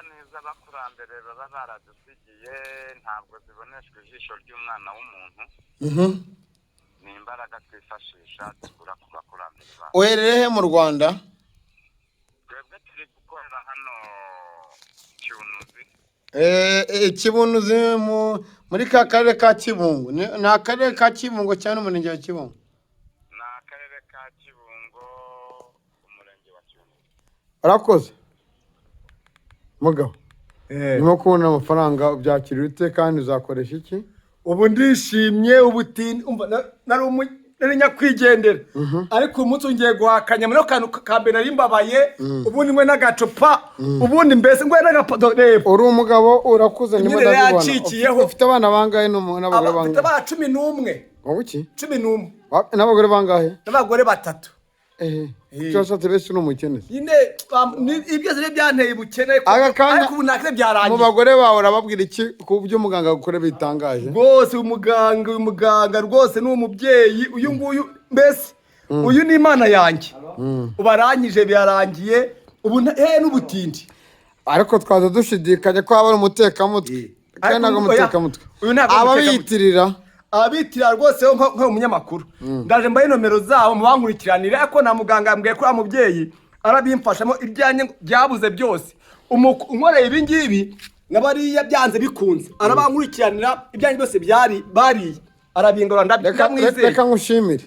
n'iz'abakurambere baba baradusigiye ntabwo ziboneshwa ijisho ry'umwana w'umuntu. Ni imbaraga twifashisha dukura ku bakurambere bacu. Uherereye he mu Rwanda? Twebwe turi gukorera hano Kibunuzi. Kibunuzi muri ka karere ka Kibungo. Ni akarere ka Kibungo cyane umurenge wa Kibungo? Ni akarere ka Kibungo umurenge wa Kibunuzi. Urakoze mugabo. Nimo kubona amafaranga ubyakira ute kandi uzakoresha iki? Ubu ndishimye nari nyakwigendera ariko umunsi ngiye guhakanya muri kantu ka mbere narimbabaye ubundi mwe n'agacupa ubundi mbese ngwe n'agapoto reba uri umugabo urakuze ndimo ndabibona ufite abana bangahe n'abagore bangahe? Afite abana 11. Wowe iki? 11 n'abagore bangahe? N'abagore 3. Cyose tebese n'umukene. Nyine ibyo zire byanteye ubukene ariko ubu nakire byarangiye. Mu bagore bawe urababwira iki ku byo muganga gukora bitangaje? Rwose umuganga rwose ni umubyeyi uyu nguyu mbese uyu ni Imana yanjye. Ubarangije byarangiye ubu n'ubutindi. Ariko twaza dushidikanya ko aba ari umutekamutwe. Kandi ntabwo umutekamutwe. Ababiyitirira abitira rwose nk'umunyamakuru ndaje mbaye nomero zabo mubankurikiranire ariko na muganga yambwiye ko amubyeyi arabimfashamo iryanye byabuze byose unkoreye ibi ngibi nabariya byanze bikunze arabankurikiranira ibyanye byose bariye arabingora ndamwizeye. Reka ngushimire.